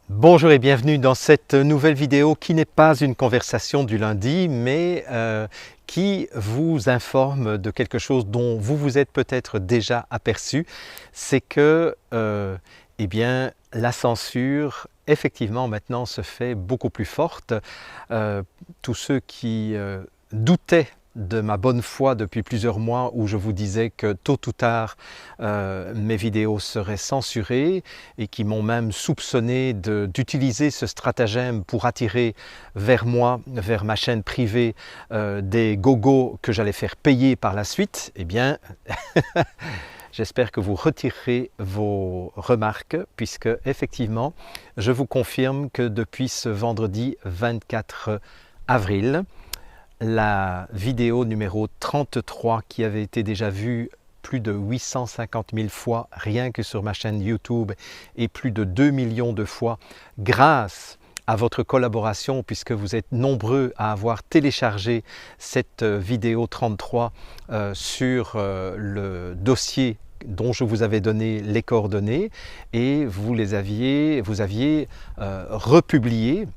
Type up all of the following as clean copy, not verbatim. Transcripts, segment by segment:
Bonjour et bienvenue dans cette nouvelle vidéo qui n'est pas une conversation du lundi, mais qui vous informe de quelque chose dont vous vous êtes peut-être déjà aperçu. C'est que eh bien, la censure, effectivement, maintenant se fait beaucoup plus forte. Tous ceux qui doutaient de ma bonne foi depuis plusieurs mois où je vous disais que tôt ou tard mes vidéos seraient censurées et qui m'ont même soupçonné d'utiliser ce stratagème pour attirer vers moi, vers ma chaîne privée des gogos que j'allais faire payer par la suite, eh bien j'espère que vous retirerez vos remarques puisque effectivement je vous confirme que depuis ce vendredi 24 avril, la vidéo numéro 33 qui avait été déjà vue plus de 850 000 fois rien que sur ma chaîne YouTube et plus de 2 millions de fois grâce à votre collaboration puisque vous êtes nombreux à avoir téléchargé cette vidéo 33 sur le dossier dont je vous avais donné les coordonnées et vous aviez republié.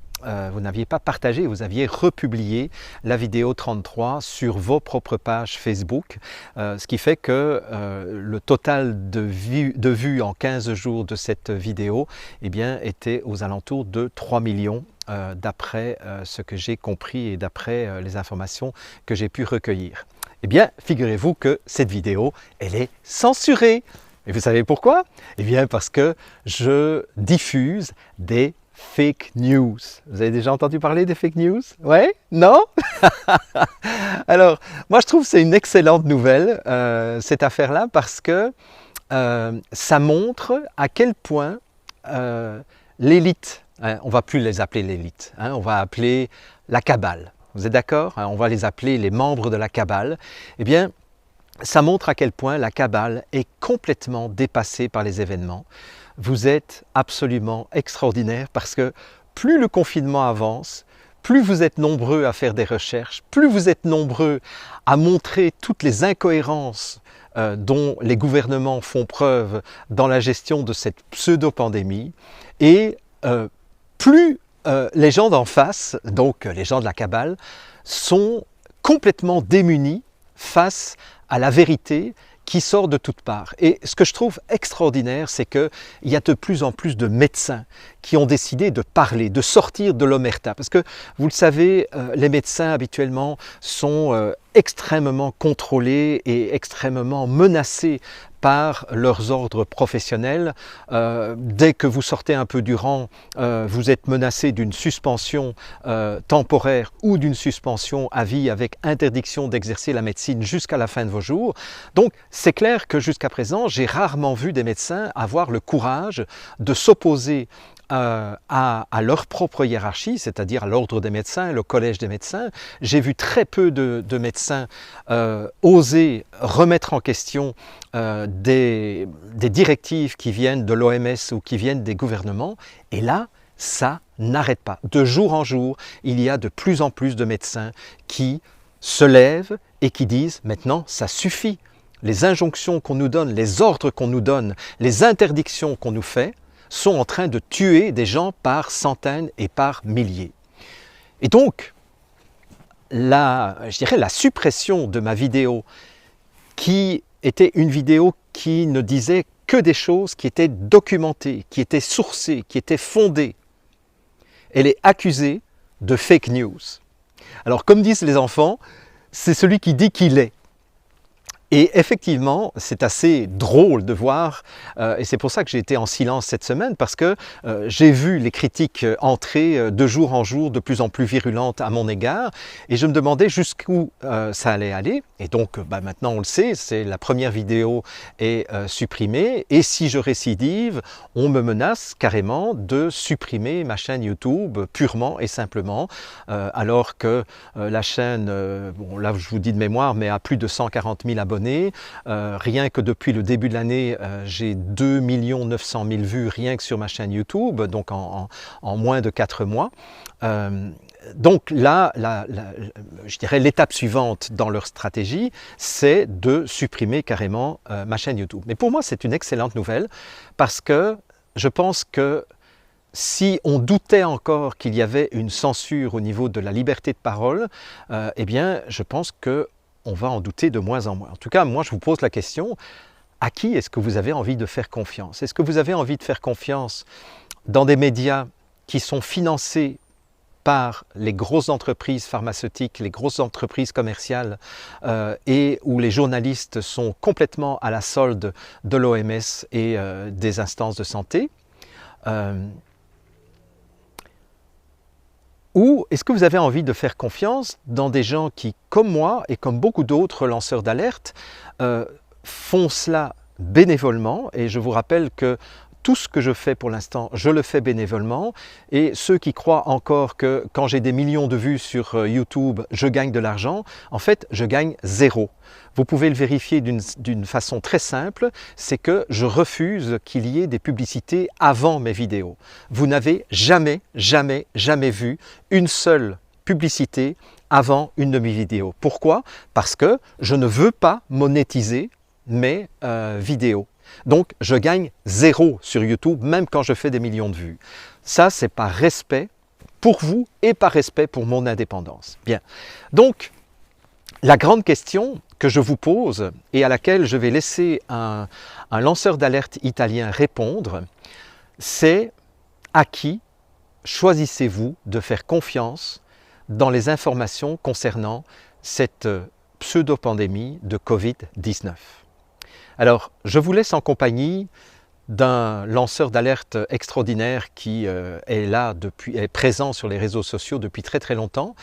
Vous n'aviez pas partagé, vous aviez republié la vidéo 33 sur vos propres pages Facebook, ce qui fait que le total de vues en 15 jours de cette vidéo eh bien, était aux alentours de 3 millions d'après ce que j'ai compris et d'après les informations que j'ai pu recueillir. Eh bien, figurez-vous que cette vidéo, elle est censurée. Et vous savez pourquoi? Eh bien, parce que je diffuse des fake news. Vous avez déjà entendu parler des fake news? Ouais? Non? Alors, moi je trouve que c'est une excellente nouvelle, cette affaire-là, parce que ça montre à quel point l'élite, on ne va plus les appeler l'élite, on va appeler la cabale. Vous êtes d'accord? On va les appeler les membres de la cabale. Eh bien, ça montre à quel point la cabale est complètement dépassée par les événements. Vous êtes absolument extraordinaire parce que plus le confinement avance, plus vous êtes nombreux à faire des recherches, plus vous êtes nombreux à montrer toutes les incohérences dont les gouvernements font preuve dans la gestion de cette pseudo-pandémie, et plus les gens d'en face, donc les gens de la cabale, sont complètement démunis face à la vérité qui sort de toutes parts. Et ce que je trouve extraordinaire, c'est qu'il y a de plus en plus de médecins qui ont décidé de parler, de sortir de l'omerta. Parce que, vous le savez, les médecins habituellement sont extrêmement contrôlés et extrêmement menacés par leurs ordres professionnels. Dès que vous sortez un peu du rang, vous êtes menacé d'une suspension temporaire ou d'une suspension à vie avec interdiction d'exercer la médecine jusqu'à la fin de vos jours. Donc c'est clair que jusqu'à présent, j'ai rarement vu des médecins avoir le courage de s'opposer à leur propre hiérarchie, c'est-à-dire à l'ordre des médecins, le collège des médecins. J'ai vu très peu de médecins oser remettre en question des directives qui viennent de l'OMS ou qui viennent des gouvernements. Et là, ça n'arrête pas. De jour en jour, il y a de plus en plus de médecins qui se lèvent et qui disent « maintenant, ça suffit ». Les injonctions qu'on nous donne, les ordres qu'on nous donne, les interdictions qu'on nous fait, sont en train de tuer des gens par centaines et par milliers. Et donc, je dirais la suppression de ma vidéo, qui était une vidéo qui ne disait que des choses qui étaient documentées, qui étaient sourcées, qui étaient fondées, elle est accusée de fake news. Alors, comme disent les enfants, c'est celui qui dit qu'il est. Et effectivement, c'est assez drôle de voir, et c'est pour ça que j'ai été en silence cette semaine, parce que j'ai vu les critiques entrer de jour en jour de plus en plus virulentes à mon égard, et je me demandais jusqu'où ça allait aller. Et donc maintenant on le sait, c'est la première vidéo est supprimée, et si je récidive, on me menace carrément de supprimer ma chaîne YouTube purement et simplement, alors que la chaîne, bon là je vous dis de mémoire, mais a plus de 140 000 abonnés. Rien que depuis le début de l'année, j'ai 2 900 000 vues rien que sur ma chaîne YouTube, donc en moins de 4 mois. Donc là, je dirais l'étape suivante dans leur stratégie, c'est de supprimer carrément ma chaîne YouTube. Mais pour moi, c'est une excellente nouvelle parce que je pense que si on doutait encore qu'il y avait une censure au niveau de la liberté de parole, eh bien, je pense qu'on va en douter de moins en moins. En tout cas, moi, je vous pose la question, à qui est-ce que vous avez envie de faire confiance? Est-ce que vous avez envie de faire confiance dans des médias qui sont financés par les grosses entreprises pharmaceutiques, les grosses entreprises commerciales et où les journalistes sont complètement à la solde de l'OMS et des instances de santé? Ou est-ce que vous avez envie de faire confiance dans des gens qui, comme moi et comme beaucoup d'autres lanceurs d'alerte, font cela bénévolement? Et je vous rappelle que tout ce que je fais pour l'instant, je le fais bénévolement. Et ceux qui croient encore que quand j'ai des millions de vues sur YouTube, je gagne de l'argent, en fait, je gagne zéro. Vous pouvez le vérifier d'une façon très simple, c'est que je refuse qu'il y ait des publicités avant mes vidéos. Vous n'avez jamais vu une seule publicité avant une de mes vidéos. Pourquoi? Parce que je ne veux pas monétiser mes vidéos. Donc, je gagne zéro sur YouTube, même quand je fais des millions de vues. Ça, c'est par respect pour vous et par respect pour mon indépendance. Bien. Donc, la grande question que je vous pose et à laquelle je vais laisser un lanceur d'alerte italien répondre, c'est à qui choisissez-vous de faire confiance dans les informations concernant cette pseudo-pandémie de Covid-19? Alors, je vous laisse en compagnie d'un lanceur d'alerte extraordinaire qui est présent sur les réseaux sociaux depuis très longtemps.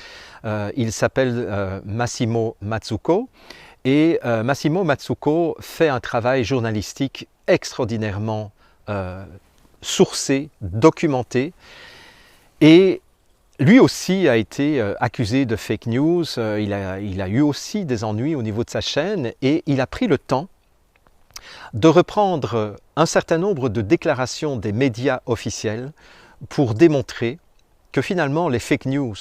Il s'appelle Massimo Mazzucco et Massimo Mazzucco fait un travail journalistique extraordinairement sourcé, documenté, et lui aussi a été accusé de fake news, il a eu aussi des ennuis au niveau de sa chaîne et il a pris le temps de reprendre un certain nombre de déclarations des médias officiels pour démontrer que finalement les fake news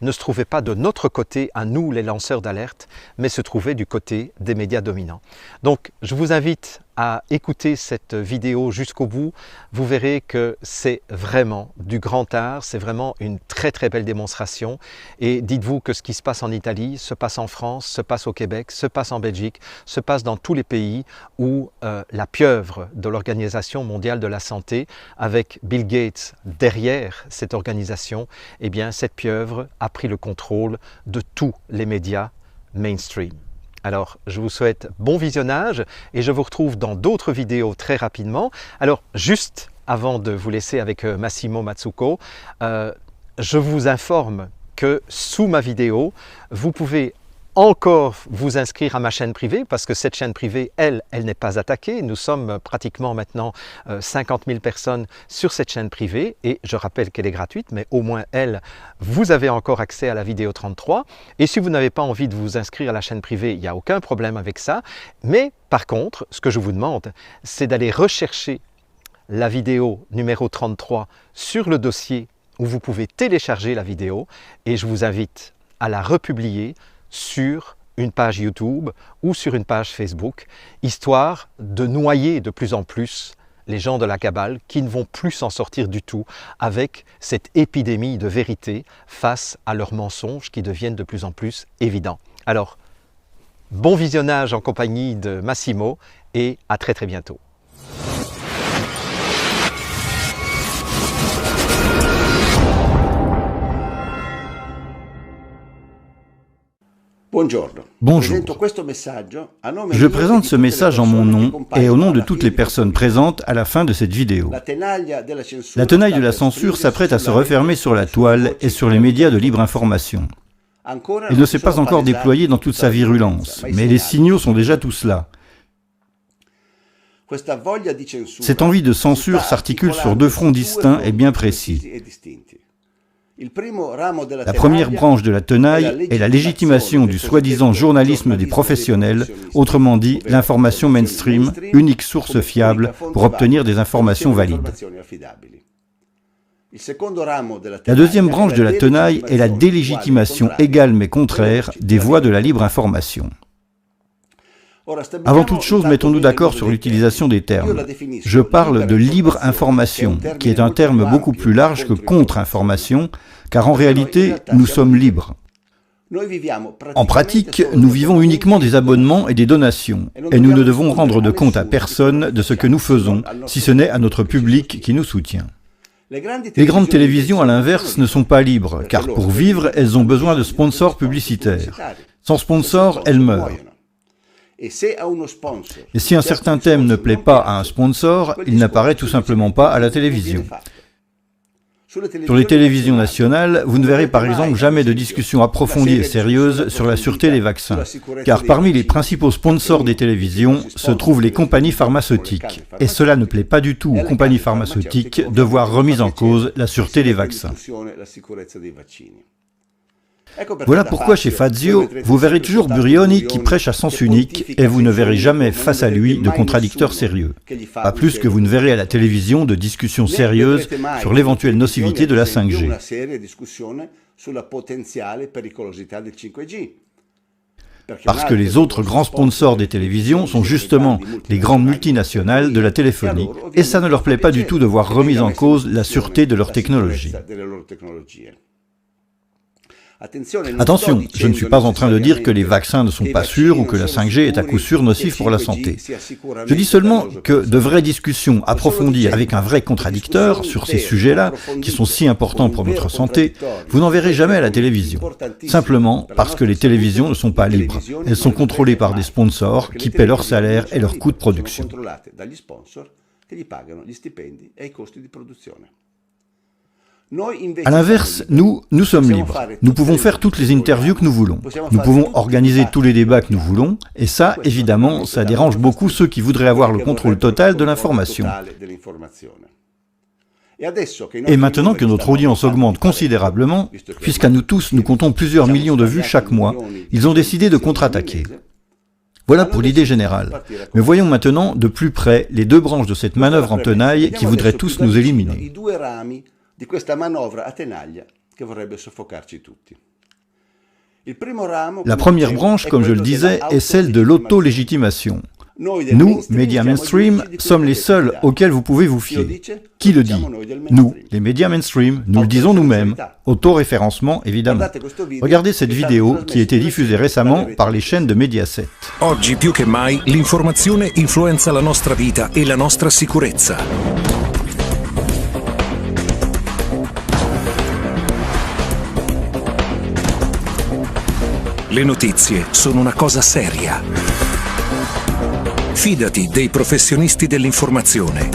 ne se trouvaient pas de notre côté, à nous les lanceurs d'alerte, mais se trouvaient du côté des médias dominants. Donc je vous invite à écouter cette vidéo jusqu'au bout. Vous verrez que c'est vraiment du grand art, c'est vraiment une très belle démonstration. Et dites-vous que ce qui se passe en Italie, se passe en France, se passe au Québec, se passe en Belgique, se passe dans tous les pays où la pieuvre de l'Organisation mondiale de la santé, avec Bill Gates derrière cette organisation, eh bien cette pieuvre a pris le contrôle de tous les médias mainstream. Alors, je vous souhaite bon visionnage et je vous retrouve dans d'autres vidéos très rapidement. Alors, juste avant de vous laisser avec Massimo Mazzucco, je vous informe que sous ma vidéo, vous pouvez encore vous inscrire à ma chaîne privée parce que cette chaîne privée, elle n'est pas attaquée. Nous sommes pratiquement maintenant 50 000 personnes sur cette chaîne privée et je rappelle qu'elle est gratuite, mais au moins elle, vous avez encore accès à la vidéo 33. Et si vous n'avez pas envie de vous inscrire à la chaîne privée, il n'y a aucun problème avec ça. Mais par contre, ce que je vous demande, c'est d'aller rechercher la vidéo numéro 33 sur le dossier où vous pouvez télécharger la vidéo et je vous invite à la republier sur une page YouTube ou sur une page Facebook, histoire de noyer de plus en plus les gens de la cabale qui ne vont plus s'en sortir du tout avec cette épidémie de vérité face à leurs mensonges qui deviennent de plus en plus évidents. Alors, bon visionnage en compagnie de Massimo et à très bientôt. Bonjour. Je présente ce message en mon nom et au nom de toutes les personnes présentes à la fin de cette vidéo. La tenaille de la censure s'apprête à se refermer sur la toile et sur les médias de libre information. Elle ne s'est pas encore déployée dans toute sa virulence, mais les signaux sont déjà tous là. Cette envie de censure s'articule sur deux fronts distincts et bien précis. La première branche de la tenaille est la légitimation du soi-disant journalisme des professionnels, autrement dit l'information mainstream, unique source fiable pour obtenir des informations valides. La deuxième branche de la tenaille est la délégitimation égale mais contraire des voies de la libre information. Avant toute chose, mettons-nous d'accord sur l'utilisation des termes. Je parle de libre information, qui est un terme beaucoup plus large que contre-information, car en réalité, nous sommes libres. En pratique, nous vivons uniquement des abonnements et des donations, et nous ne devons rendre de compte à personne de ce que nous faisons, si ce n'est à notre public qui nous soutient. Les grandes télévisions, à l'inverse, ne sont pas libres, car pour vivre, elles ont besoin de sponsors publicitaires. Sans sponsors, elles meurent. Et si un certain thème ne plaît pas à un sponsor, il n'apparaît tout simplement pas à la télévision. Sur les télévisions nationales, vous ne verrez par exemple jamais de discussion approfondie et sérieuse sur la sûreté des vaccins, car parmi les principaux sponsors des télévisions se trouvent les compagnies pharmaceutiques, et cela ne plaît pas du tout aux compagnies pharmaceutiques de voir remise en cause la sûreté des vaccins. Voilà pourquoi chez Fazio, vous verrez toujours Burioni qui prêche à sens unique et vous ne verrez jamais face à lui de contradicteurs sérieux. Pas plus que vous ne verrez à la télévision de discussions sérieuses sur l'éventuelle nocivité de la 5G. Parce que les autres grands sponsors des télévisions sont justement les grandes multinationales de la téléphonie, et ça ne leur plaît pas du tout de voir remise en cause la sûreté de leur technologie. Attention, je ne suis pas en train de dire que les vaccins ne sont pas sûrs ou que la 5G est à coup sûr nocive pour la santé. Je dis seulement que de vraies discussions approfondies avec un vrai contradicteur sur ces sujets-là, qui sont si importants pour notre santé, vous n'en verrez jamais à la télévision. Simplement parce que les télévisions ne sont pas libres. Elles sont contrôlées par des sponsors qui paient leurs salaires et leurs coûts de production. À l'inverse, nous sommes libres. Nous pouvons faire toutes les interviews que nous voulons. Nous pouvons organiser tous les débats que nous voulons. Et ça, évidemment, ça dérange beaucoup ceux qui voudraient avoir le contrôle total de l'information. Et maintenant que notre audience augmente considérablement, puisqu'à nous tous, nous comptons plusieurs millions de vues chaque mois, ils ont décidé de contre-attaquer. Voilà pour l'idée générale. Mais voyons maintenant de plus près les deux branches de cette manœuvre en tenaille qui voudraient tous nous éliminer. La première branche, comme je le disais, est celle de l'auto-légitimation. Nous, médias mainstream, sommes les seuls auxquels vous pouvez vous fier. Qui le dit? Nous, les médias mainstream, nous le disons nous-mêmes. Autoréférencement, évidemment. Regardez cette vidéo qui a été diffusée récemment par les chaînes de Mediaset. Oggi più che mai l'informazione influenza la nostra vita e la nostra sicurezza. Le notizie sono una cosa seria. Fidati dei professionisti dell'informazione.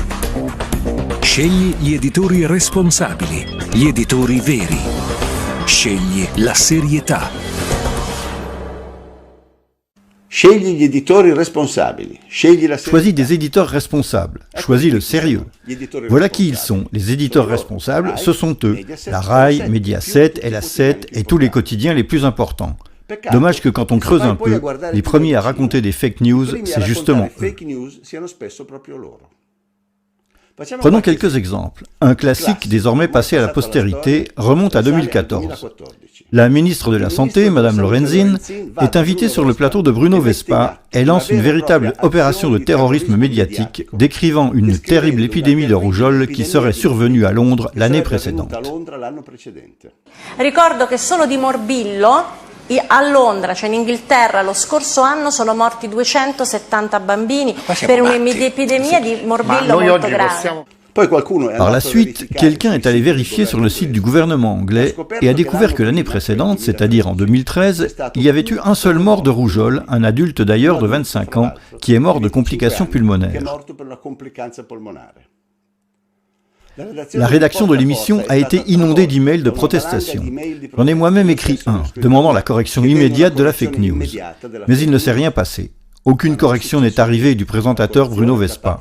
Scegli gli editori responsabili, gli editori veri. Scegli la serietà. Scegli gli editori responsabili. Choisis des éditeurs responsables. Choisis le sérieux. Voilà qui ils sont. Les éditeurs responsables, ce sont eux. La RAI, Mediaset, LA7 et tous les quotidiens les plus importants. Dommage que quand on creuse un peu, les premiers à raconter des fake news, c'est justement eux. Prenons quelques exemples. Un classique désormais passé à la postérité remonte à 2014. La ministre de la Santé, Madame Lorenzin, est invitée sur le plateau de Bruno Vespa et lance une véritable opération de terrorisme médiatique décrivant une terrible épidémie de rougeole qui serait survenue à Londres l'année précédente. Ricordo che solo di morbillo a Londra, cioè in Inghilterra, lo scorso anno sono morti 270 bambini per un'epidemia di morbillo molto grave. Par la suite, quelqu'un est allé vérifier sur le site du gouvernement anglais et a découvert que l'année précédente, c'est-à-dire en 2013, il y avait eu un seul mort de rougeole, un adulte d'ailleurs de 25 ans, qui est mort de complications pulmonaires. La rédaction de l'émission a été inondée d'emails de protestation. J'en ai moi-même écrit un, demandant la correction immédiate de la fake news. Mais il ne s'est rien passé. Aucune correction n'est arrivée du présentateur Bruno Vespa.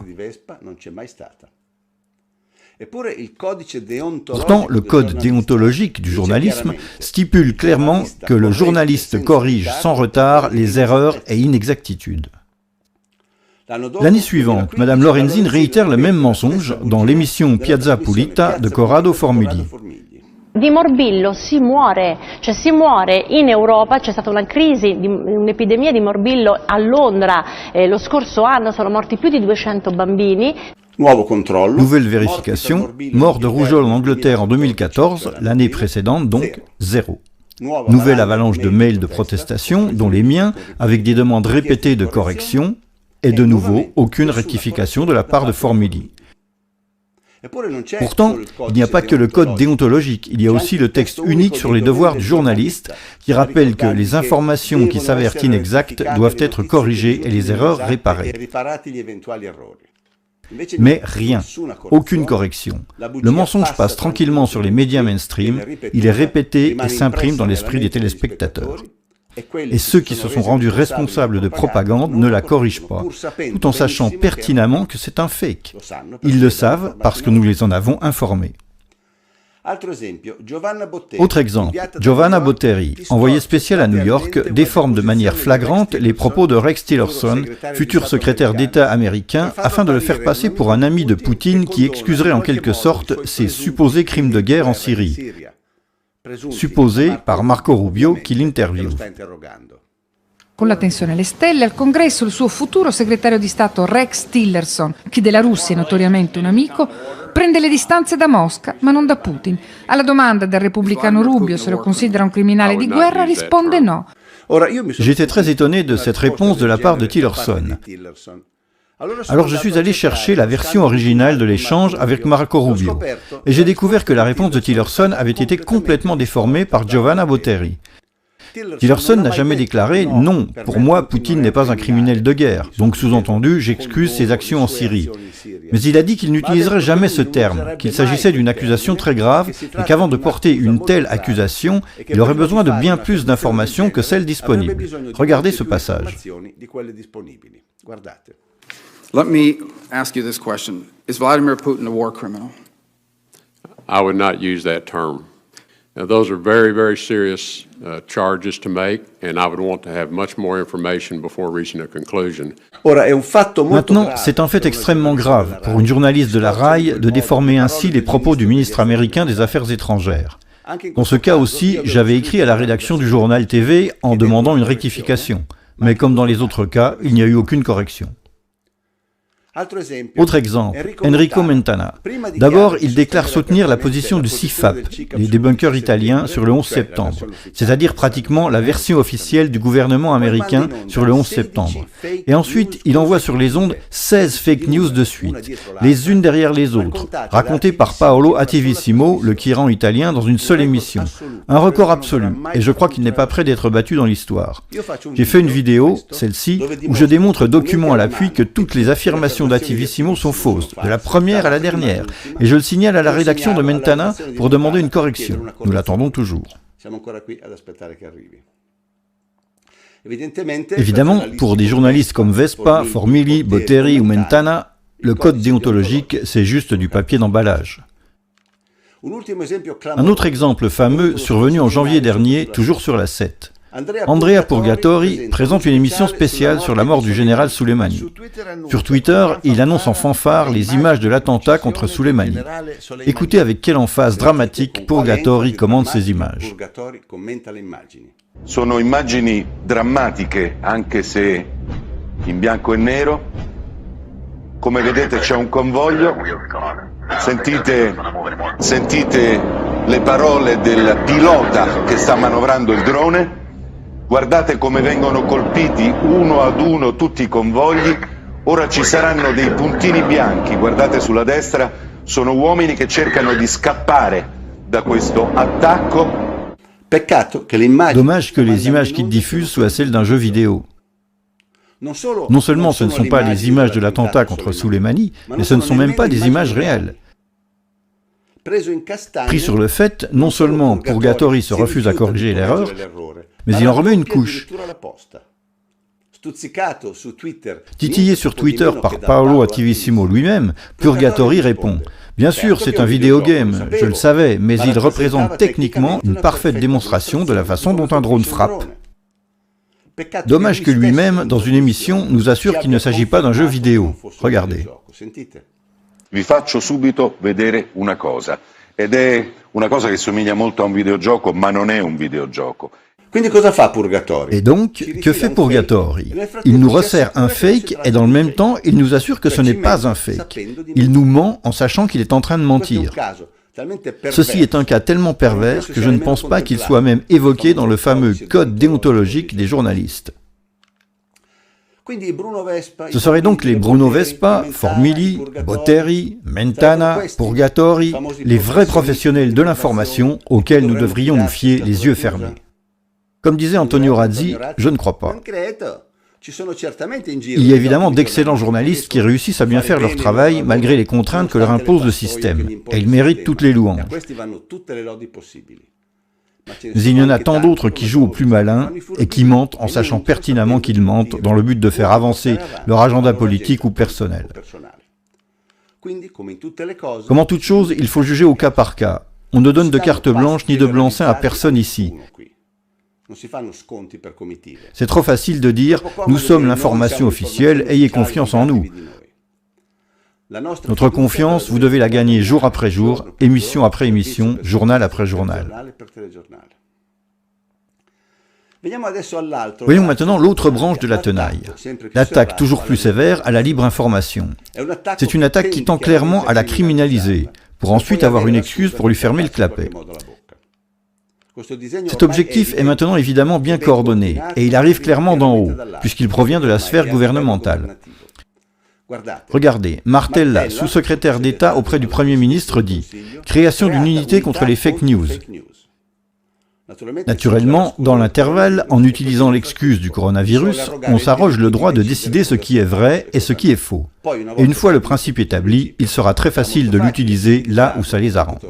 Pourtant, le code déontologique du journalisme stipule clairement que le journaliste corrige sans retard les erreurs et inexactitudes. L'année suivante, Madame Lorenzin réitère le même mensonge dans l'émission Piazza Pulita de Corrado Formigli. Di morbillo si muore in Europa, c'è stata una crisi, un'epidemia di morbillo a Londra, lo scorso anno sono morti più di 200 bambini. Nouvelle vérification, mort de rougeole en Angleterre en 2014, l'année précédente donc, 0. Nouvelle avalanche de mails de protestation, dont les miens, avec des demandes répétées de correction, et de nouveau, aucune rectification de la part de Formili. Pourtant, il n'y a pas que le code déontologique, il y a aussi le texte unique sur les devoirs du journaliste qui rappelle que les informations qui s'avèrent inexactes doivent être corrigées et les erreurs réparées. Mais rien, aucune correction. Le mensonge passe tranquillement sur les médias mainstream, il est répété et s'imprime dans l'esprit des téléspectateurs. Et ceux qui se sont rendus responsables de propagande ne la corrigent pas, tout en sachant pertinemment que c'est un fake. Ils le savent parce que nous les en avons informés. Autre exemple, Giovanna Botteri, envoyée spéciale à New York, déforme de manière flagrante les propos de Rex Tillerson, futur secrétaire d'État américain, afin de le faire passer pour un ami de Poutine qui excuserait en quelque sorte ses supposés crimes de guerre en Syrie. Supposé par Marco Rubio qui l'interviewe. Con la tensione alle stelle, al congresso il suo futuro segretario di Stato Rex Tillerson, che della Russia è notoriamente un amico, prende le distanze da Mosca, ma non da Putin. Alla domanda del repubblicano Rubio se lo considera un criminale di guerra, risponde no. J'étais très étonné de cette réponse de la part de Tillerson. Alors je suis allé chercher la version originale de l'échange avec Marco Rubio, et j'ai découvert que la réponse de Tillerson avait été complètement déformée par Giovanna Botteri. Tillerson n'a jamais déclaré « Non, pour moi, Poutine n'est pas un criminel de guerre, donc sous-entendu, j'excuse ses actions en Syrie ». Mais il a dit qu'il n'utiliserait jamais ce terme, qu'il s'agissait d'une accusation très grave et qu'avant de porter une telle accusation, il aurait besoin de bien plus d'informations que celles disponibles. Regardez ce passage. Let me ask you this question. Is Vladimir Putin a war criminal? I would not use that term. Now, those are very, very serious charges to make, and I would want to have much more information before reaching a conclusion. Maintenant, c'est un fait extrêmement grave pour une journaliste de la RAI de déformer ainsi les propos du ministre américain des Affaires étrangères. Dans ce cas aussi, j'avais écrit à la rédaction du journal TV en demandant une rectification. Mais comme dans les autres cas, il n'y a eu aucune correction. Autre exemple, Enrico Mentana. D'abord, il déclare soutenir la position du CIFAP, les débunkers italiens, sur le 11 septembre, c'est-à-dire pratiquement la version officielle du gouvernement américain sur le 11 septembre. Et ensuite, il envoie sur les ondes 16 fake news de suite, les unes derrière les autres, racontées par Paolo Attivissimo, le tyran italien, dans une seule émission. Un record absolu, et je crois qu'il n'est pas prêt d'être battu dans l'histoire. J'ai fait une vidéo, celle-ci, où je démontre document à l'appui que toutes les affirmations d'Attivissimo sont fausses, de la première à la dernière, et je le signale à la rédaction de Mentana pour demander une correction. Nous l'attendons toujours. Évidemment, pour des journalistes comme Vespa, Formili, Botteri ou Mentana, le code déontologique, c'est juste du papier d'emballage. Un autre exemple fameux, survenu en janvier dernier, toujours sur la 7. Andrea Purgatori présente une émission spéciale sur la mort du général Soleimani. Sur Twitter, il annonce en fanfare les images de l'attentat contre Soleimani. Écoutez avec quelle emphase dramatique Purgatori commente ces images. Sono immagini drammatiche, anche se in bianco e nero. Come vedete c'è un convoglio. Sentite le parole del pilota che sta manovrando il drone. Guardate come vengono colpiti uno ad uno tutti i convogli. Ora ci saranno dei puntini bianchi, guardate sulla destra, sono uomini che cercano di scappare da questo attacco. Dommage que les images qu'il diffuse soient celles d'un jeu vidéo. Non seulement ce ne sont pas les images de l'attentat contre Soleimani, mais ce ne sont même pas des images réelles. Pris sur le fait, non seulement Purgatori se refuse à corriger l'erreur, mais il en remet une couche. Titillé sur Twitter par Paolo Attivissimo lui-même, Purgatori répond « Bien sûr, c'est un vidéogame, je le savais, mais il représente techniquement une parfaite démonstration de la façon dont un drone frappe. » Dommage que lui-même, dans une émission, nous assure qu'il ne s'agit pas d'un jeu vidéo. Regardez. Vi faccio subito vedere una cosa. ed è una cosa che somiglia molto a un videogioco, ma non è un videogioco. Quindi cosa fa Purgatori? Et donc, que fait Purgatori? Il nous resserre un fake et dans le même temps, il nous assure que ce n'est pas un fake. Il nous ment en sachant qu'il est en train de mentir. Ceci est un cas tellement pervers que je ne pense pas qu'il soit même évoqué dans le fameux code déontologique des journalistes. Ce seraient donc les Bruno Vespa, Formigli, Botteri, Mentana, Purgatori, les vrais professionnels de l'information auxquels nous devrions nous fier les yeux fermés. Comme disait Antonio Razzi, je ne crois pas. Il y a évidemment d'excellents journalistes qui réussissent à bien faire leur travail malgré les contraintes que leur impose le système, et ils méritent toutes les louanges. Mais il y en a tant d'autres qui jouent au plus malin et qui mentent en sachant pertinemment qu'ils mentent dans le but de faire avancer leur agenda politique ou personnel. Comme en toute chose, il faut juger au cas par cas. On ne donne de carte blanche ni de blanc-seing à personne ici. C'est trop facile de dire « nous sommes l'information officielle, ayez confiance en nous ». Notre confiance, vous devez la gagner jour après jour, émission après émission, journal après journal. Voyons maintenant l'autre branche de la tenaille, l'attaque toujours plus sévère à la libre information. C'est une attaque qui tend clairement à la criminaliser, pour ensuite avoir une excuse pour lui fermer le clapet. Cet objectif est maintenant évidemment bien coordonné, et il arrive clairement d'en haut, puisqu'il provient de la sphère gouvernementale. Regardez, Martella, sous-secrétaire d'État auprès du Premier ministre, dit « Création d'une unité contre les fake news ». Naturellement, dans l'intervalle, en utilisant l'excuse du coronavirus, on s'arroge le droit de décider ce qui est vrai et ce qui est faux. Et une fois le principe établi, il sera très facile de l'utiliser là où ça les arrange.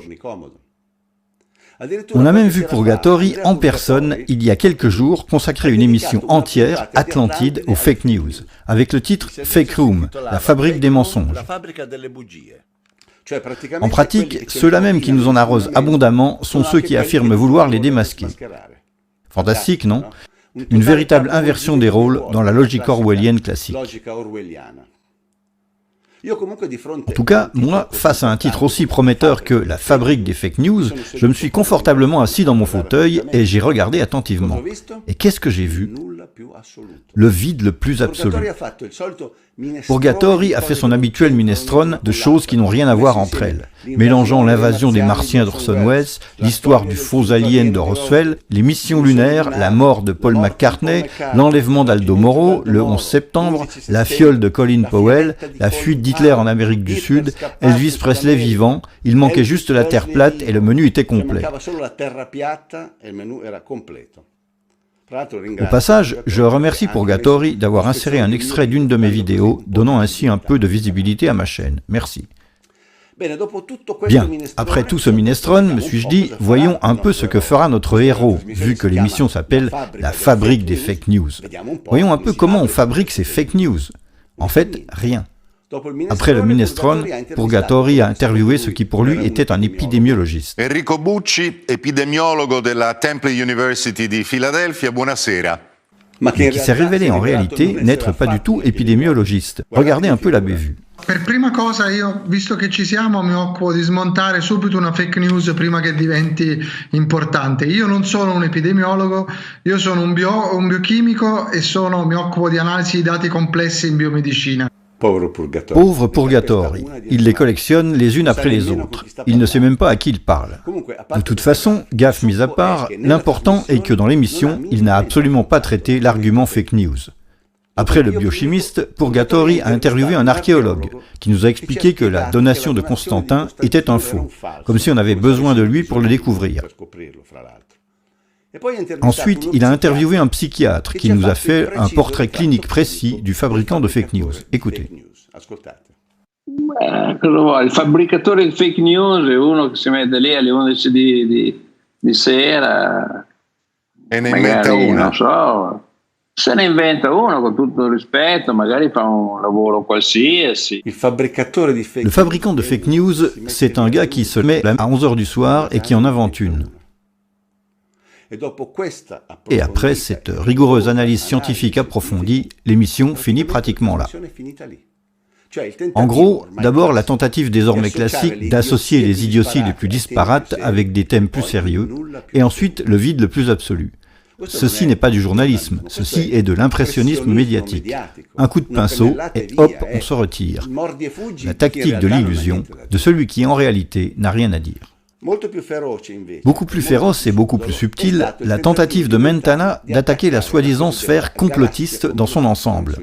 On a même vu Purgatori en personne, il y a quelques jours, consacrer une émission entière, Atlantide, aux fake news, avec le titre « Fake Room », la fabrique des mensonges. En pratique, ceux-là même qui nous en arrosent abondamment sont ceux qui affirment vouloir les démasquer. Fantastique, non? Une véritable inversion des rôles dans la logique orwellienne classique. En tout cas, moi, face à un titre aussi prometteur que « La fabrique des fake news », je me suis confortablement assis dans mon fauteuil et j'ai regardé attentivement. Et qu'est-ce que j'ai vu? Le vide le plus absolu. Purgatori a fait son habituel minestrone de choses qui n'ont rien à voir entre elles, mélangeant l'invasion des Martiens d'Orson Welles, l'histoire du faux alien de Roswell, les missions lunaires, la mort de Paul McCartney, l'enlèvement d'Aldo Moro, le 11 septembre, la fiole de Colin Powell, la fuite d'Hitler en Amérique du Sud, Elvis Presley vivant, il manquait juste la Terre plate et le menu était complet. Au passage, je remercie Purgatori d'avoir inséré un extrait d'une de mes vidéos, donnant ainsi un peu de visibilité à ma chaîne. Merci. Bien, après tout ce minestrone, me suis-je dit, voyons un peu ce que fera notre héros, vu que l'émission s'appelle « La fabrique des fake news ». Voyons un peu comment on fabrique ces fake news. En fait, rien. Après le minestrone, Purgatori a interviewé ce qui pour lui était un épidémiologiste. Enrico Bucci, epidemiologo della Temple University di Philadelphia, buonasera. Mais qui s'est révélé en réalité n'être pas du tout épidémiologiste. Regardez un peu la bévue. Per prima cosa io, visto che ci siamo, mi occupo di smontare subito una fake news prima che diventi importante. Io non sono un epidemiologo, io sono un biochimico e mi occupo di analisi di dati complessi in biomedicina. Pauvre Purgatori, il les collectionne les unes après les autres. Il ne sait même pas à qui il parle. De toute façon, gaffe mise à part, l'important est que dans l'émission, il n'a absolument pas traité l'argument fake news. Après le biochimiste, Purgatori a interviewé un archéologue qui nous a expliqué que la donation de Constantin était un faux, comme si on avait besoin de lui pour le découvrir. Ensuite, il a interviewé un psychiatre qui nous a fait un portrait clinique précis du fabricant de fake news. Écoutez. Il fabricatore di fake news è uno che si mette lì alle 11 di sera e ne inventa una. Non so, se ne inventa uno con tutto il rispetto, magari fa un lavoro qualsiasi. Le fabricant de fake news, c'est un gars qui se met à 11h du soir et qui en invente une. Et après cette rigoureuse analyse scientifique approfondie, l'émission finit pratiquement là. En gros, d'abord la tentative désormais classique d'associer les idioties les plus disparates avec des thèmes plus sérieux, et ensuite le vide le plus absolu. Ceci n'est pas du journalisme, ceci est de l'impressionnisme médiatique. Un coup de pinceau et hop, on se retire. La tactique de l'illusion, de celui qui en réalité n'a rien à dire. Beaucoup plus féroce et beaucoup plus subtile, la tentative de Mentana d'attaquer la soi-disant sphère complotiste dans son ensemble.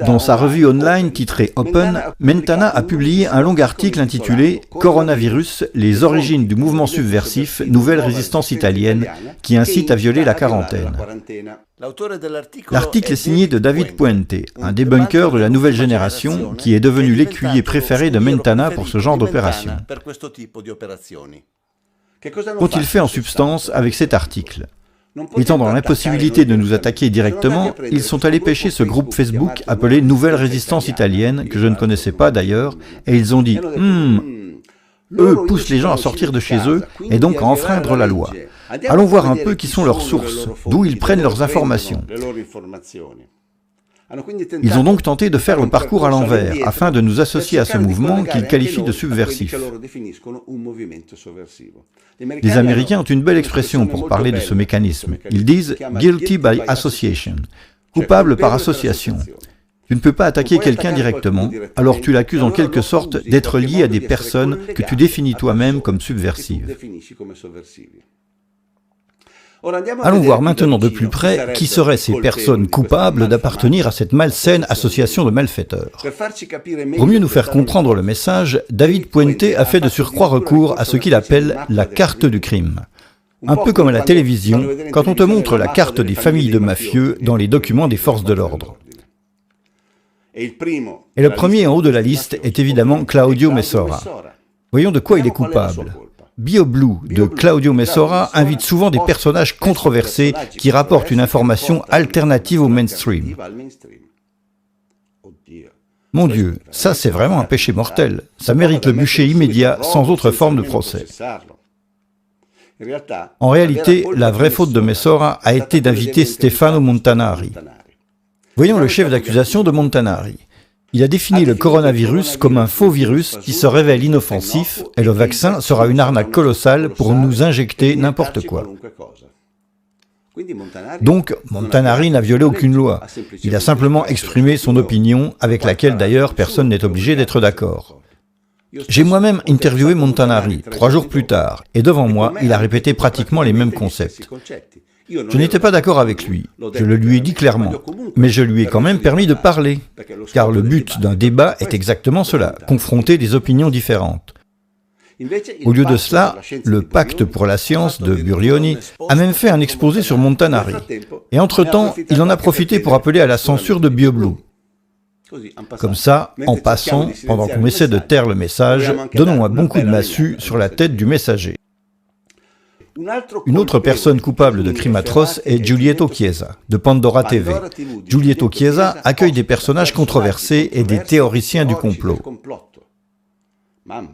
Dans sa revue online titrée Open, Mentana a publié un long article intitulé « Coronavirus, les origines du mouvement subversif, nouvelle résistance italienne » qui incite à violer la quarantaine. L'article est signé de David Puente, un débunker de la nouvelle génération qui est devenu l'écuyer préféré de Mentana pour ce genre d'opération. Qu'ont-ils fait en substance avec cet article ? Étant dans l'impossibilité de nous attaquer directement, ils sont allés pêcher ce groupe Facebook appelé Nouvelle Résistance Italienne, que je ne connaissais pas d'ailleurs, et ils ont dit « eux poussent les gens à sortir de chez eux et donc à enfreindre la loi. Allons voir un peu qui sont leurs sources, d'où ils prennent leurs informations. » Ils ont donc tenté de faire le parcours à l'envers, afin de nous associer à ce mouvement qu'ils qualifient de subversif. Les Américains ont une belle expression pour parler de ce mécanisme. Ils disent « guilty by association », coupable par association. Tu ne peux pas attaquer quelqu'un directement, alors tu l'accuses en quelque sorte d'être lié à des personnes que tu définis toi-même comme subversives. Allons voir maintenant de plus près qui seraient ces personnes coupables d'appartenir à cette malsaine association de malfaiteurs. Pour mieux nous faire comprendre le message, David Puente a fait de surcroît recours à ce qu'il appelle la carte du crime. Un peu comme à la télévision, quand on te montre la carte des familles de mafieux dans les documents des forces de l'ordre. Et le premier en haut de la liste est évidemment Claudio Messora. Voyons de quoi il est coupable. BioBlue de Claudio Messora invite souvent des personnages controversés qui rapportent une information alternative au mainstream. Mon Dieu, ça c'est vraiment un péché mortel. Ça mérite le bûcher immédiat sans autre forme de procès. En réalité, la vraie faute de Messora a été d'inviter Stefano Montanari. Voyons le chef d'accusation de Montanari. Il a défini le coronavirus comme un faux virus qui se révèle inoffensif et le vaccin sera une arnaque colossale pour nous injecter n'importe quoi. Donc, Montanari n'a violé aucune loi. Il a simplement exprimé son opinion, avec laquelle d'ailleurs personne n'est obligé d'être d'accord. J'ai moi-même interviewé Montanari 3 jours plus tard, et devant moi, il a répété pratiquement les mêmes concepts. Je n'étais pas d'accord avec lui, je le lui ai dit clairement, mais je lui ai quand même permis de parler, car le but d'un débat est exactement cela, confronter des opinions différentes. Au lieu de cela, le Pacte pour la science de Burioni a même fait un exposé sur Montanari, et entre-temps, il en a profité pour appeler à la censure de BioBlue. Comme ça, en passant, pendant qu'on essaie de taire le message, donnons un bon coup de massue sur la tête du messager. Une autre personne coupable de crimes atroces est Giulietto Chiesa, de Pandora TV. Giulietto Chiesa accueille des personnages controversés et des théoriciens du complot.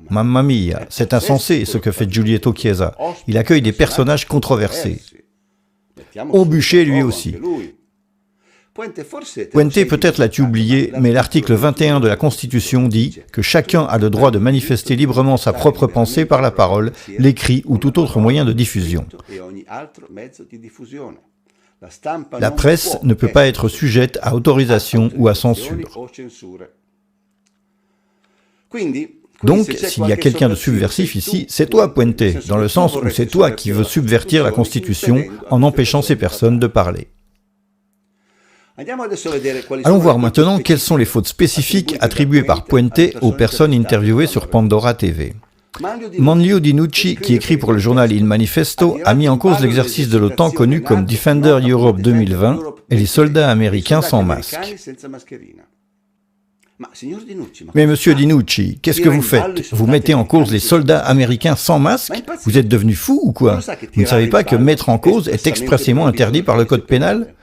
Mamma mia, c'est insensé ce que fait Giulietto Chiesa. Il accueille des personnages controversés. Au bûcher lui aussi. Puente, peut-être l'as-tu oublié, mais l'article 21 de la Constitution dit que chacun a le droit de manifester librement sa propre pensée par la parole, l'écrit ou tout autre moyen de diffusion. La presse ne peut pas être sujette à autorisation ou à censure. Donc, s'il y a quelqu'un de subversif ici, c'est toi, Puente, dans le sens où c'est toi qui veux subvertir la Constitution en empêchant ces personnes de parler. Allons voir maintenant quelles sont les fautes spécifiques attribuées par Puente aux personnes interviewées sur Pandora TV. Manlio Dinucci, qui écrit pour le journal Il Manifesto, a mis en cause l'exercice de l'OTAN connu comme Defender Europe 2020 et les soldats américains sans masque. Mais monsieur Dinucci, qu'est-ce que vous faites? Vous mettez en cause les soldats américains sans masque? Vous êtes devenu fou ou quoi? Vous ne savez pas que mettre en cause est expressément interdit par le code pénal?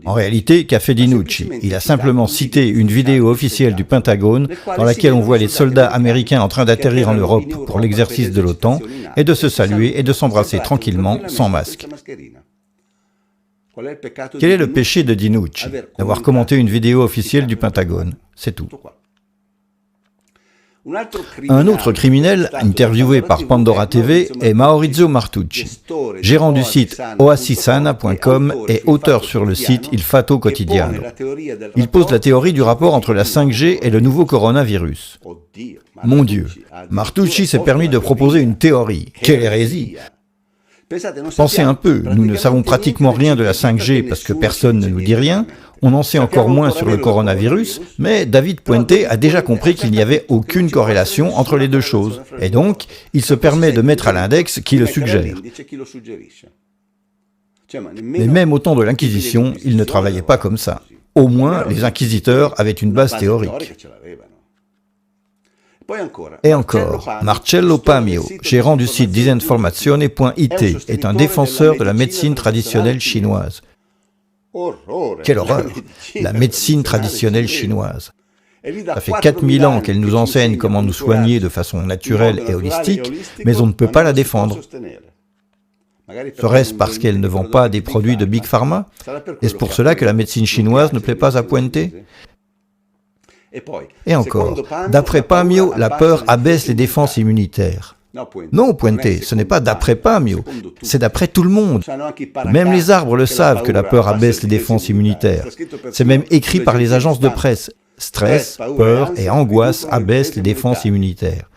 En réalité, qu'a fait Dinucci? Il a simplement cité une vidéo officielle du Pentagone dans laquelle on voit les soldats américains en train d'atterrir en Europe pour l'exercice de l'OTAN et de se saluer et de s'embrasser tranquillement sans masque. Quel est le péché de Dinucci? D'avoir commenté une vidéo officielle du Pentagone. C'est tout. Un autre criminel, interviewé par Pandora TV, est Maurizio Martucci, gérant du site oasisana.com et auteur sur le site Il Fatto Quotidiano. Il pose la théorie du rapport entre la 5G et le nouveau coronavirus. Mon Dieu, Martucci s'est permis de proposer une théorie. Quelle hérésie! Pensez un peu, nous ne savons pratiquement rien de la 5G parce que personne ne nous dit rien, on en sait encore moins sur le coronavirus, mais David Puente a déjà compris qu'il n'y avait aucune corrélation entre les deux choses, et donc il se permet de mettre à l'index qui le suggère. Mais même au temps de l'Inquisition, il ne travaillait pas comme ça. Au moins, les inquisiteurs avaient une base théorique. Et encore, Marcello Pamio, gérant du site disinformazione.it, est un défenseur de la médecine traditionnelle chinoise. Quelle horreur! La médecine traditionnelle chinoise. Ça fait 4000 ans qu'elle nous enseigne comment nous soigner de façon naturelle et holistique, mais on ne peut pas la défendre. Serait-ce parce qu'elle ne vend pas des produits de Big Pharma? Est-ce pour cela que la médecine chinoise ne plaît pas à Puente? Et encore, d'après Pamio, la peur abaisse les défenses immunitaires. Non, Puente, ce n'est pas d'après Pamio, c'est d'après tout le monde. Même les arbres le savent que la peur abaisse les défenses immunitaires. C'est même écrit par les agences de presse. Stress, peur et angoisse abaissent les défenses immunitaire.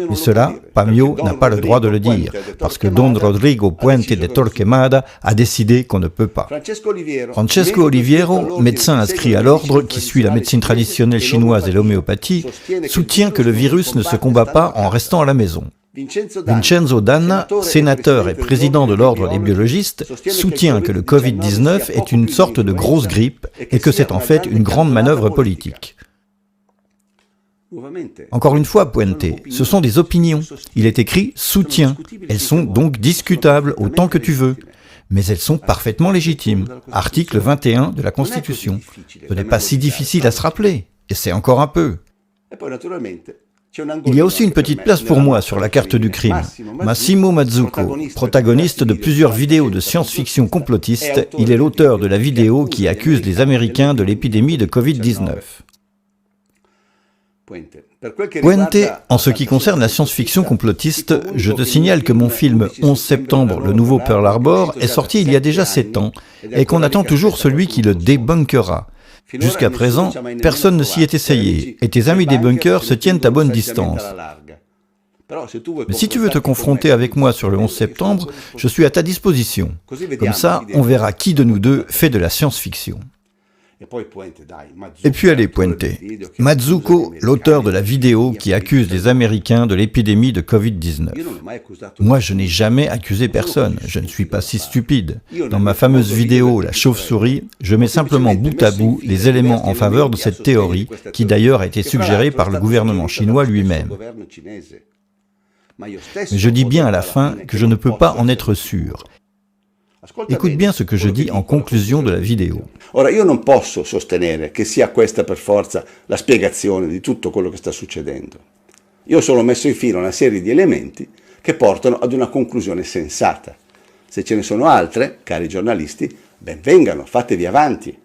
Mais cela, Pamio n'a pas le droit de le dire, parce que Don Rodrigo Puente de Torquemada a décidé qu'on ne peut pas. Francesco Oliviero, médecin inscrit à l'ordre qui suit la médecine traditionnelle chinoise et l'homéopathie, soutient que le virus ne se combat pas en restant à la maison. Vincenzo Danna, sénateur et président de l'ordre des biologistes, soutient que le Covid-19 est une sorte de grosse grippe et que c'est en fait une grande manœuvre politique. Encore une fois, Puente, ce sont des opinions. Il est écrit « soutien ». Elles sont donc discutables autant que tu veux. Mais elles sont parfaitement légitimes. Article 21 de la Constitution. Ce n'est pas si difficile à se rappeler. Et c'est encore un peu. Il y a aussi une petite place pour moi sur la carte du crime. Massimo Mazzucco, protagoniste de plusieurs vidéos de science-fiction complotistes, il est l'auteur de la vidéo qui accuse les Américains de l'épidémie de Covid-19. Puente, en ce qui concerne la science-fiction complotiste, je te signale que mon film 11 septembre, le nouveau Pearl Harbor, est sorti il y a déjà 7 ans, et qu'on attend toujours celui qui le débunkera. Jusqu'à présent, personne ne s'y est essayé, et tes amis débunkers se tiennent à bonne distance. Mais si tu veux te confronter avec moi sur le 11 septembre, je suis à ta disposition. Comme ça, on verra qui de nous deux fait de la science-fiction. Et puis allez, Puente. Mazzucco, l'auteur de la vidéo qui accuse les Américains de l'épidémie de Covid-19. Moi, je n'ai jamais accusé personne, je ne suis pas si stupide. Dans ma fameuse vidéo « La chauve-souris », je mets simplement bout à bout les éléments en faveur de cette théorie, qui d'ailleurs a été suggérée par le gouvernement chinois lui-même. Mais je dis bien à la fin que je ne peux pas en être sûr. Écoute bien ce que je dis en conclusion de la vidéo. Ora, io non posso sostenere che sia questa per forza la spiegazione di tutto quello che sta succedendo. Io ho solo messo in fila una serie di elementi che portano ad una conclusione sensata. Se ce ne sono altre, cari giornalisti, ben vengano, fatevi avanti.